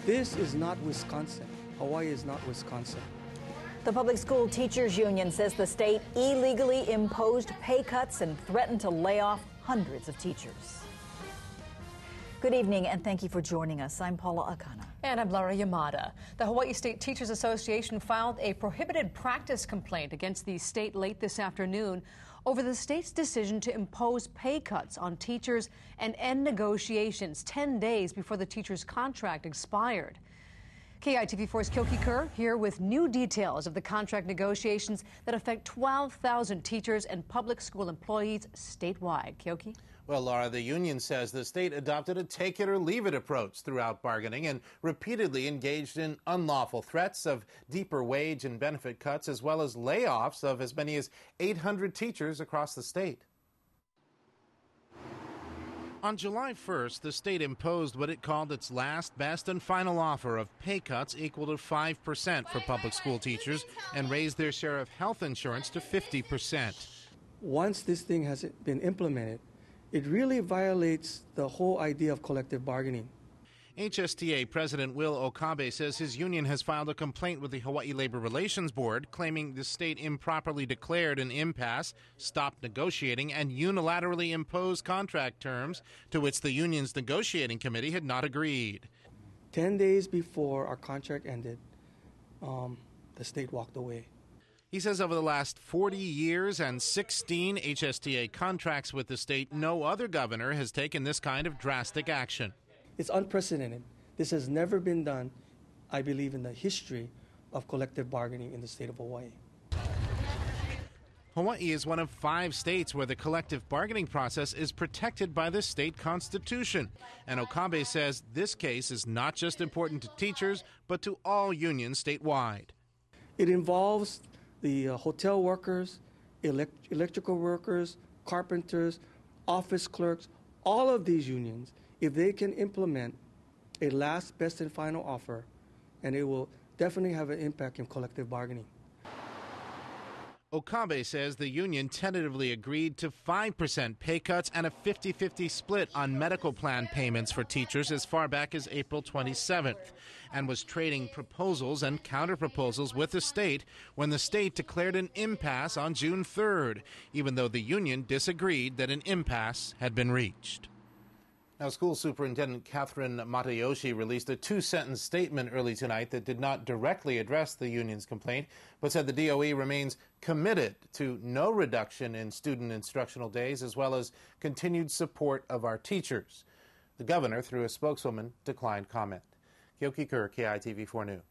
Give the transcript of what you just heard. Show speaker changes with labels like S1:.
S1: This is not Wisconsin. Hawaii is not Wisconsin.
S2: The Public School Teachers Union says the state illegally imposed pay cuts and threatened to lay off hundreds of teachers. Good evening, and thank you for joining us. I'm Paula Akana.
S3: And I'm Laura Yamada. The Hawaii State Teachers Association filed a prohibited practice complaint against the state late this afternoon over the state's decision to impose pay cuts on teachers and end negotiations 10 days before the teacher's contract expired. KITV4's Kyoki Kerr here with new details of the contract negotiations that affect 12,000 teachers and public school employees statewide. Kyoki?
S4: Well, Laura, the union says the state adopted a take-it-or-leave-it approach throughout bargaining and repeatedly engaged in unlawful threats of deeper wage and benefit cuts, as well as layoffs of as many as 800 teachers across the state. On July 1st, the state imposed what it called its last, best, and final offer of pay cuts equal to 5% for public school teachers and raised their share of health insurance to 50%.
S1: Once this thing has been implemented, it really violates the whole idea of collective bargaining.
S4: HSTA President Will Okabe says his union has filed a complaint with the Hawaii Labor Relations Board claiming the state improperly declared an impasse, stopped negotiating, and unilaterally imposed contract terms to which the union's negotiating committee had not agreed.
S1: 10 days before our contract ended, the state walked away.
S4: He says over the last 40 years and 16 HSTA contracts with the state, no other governor has taken this kind of drastic action.
S1: It's unprecedented. This has never been done, I believe, in the history of collective bargaining in the state of Hawaii.
S4: Hawaii is one of 5 states where the collective bargaining process is protected by the state constitution. And Okabe says this case is not just important to teachers, but to all unions statewide.
S1: It involves the hotel workers, electrical workers, carpenters, office clerks, all of these unions. If they can implement a last, best, and final offer, and it will definitely have an impact in collective bargaining.
S4: Okabe says the union tentatively agreed to 5% pay cuts and a 50-50 split on medical plan payments for teachers as far back as April 27th, and was trading proposals and counterproposals with the state when the state declared an impasse on June 3rd, even though the union disagreed that an impasse had been reached. Now, School Superintendent Catherine Matayoshi released a 2-sentence statement early tonight that did not directly address the union's complaint, but said the DOE remains committed to no reduction in student instructional days, as well as continued support of our teachers. The governor, through a spokeswoman, declined comment. Kyoki Kerr, KITV4 News.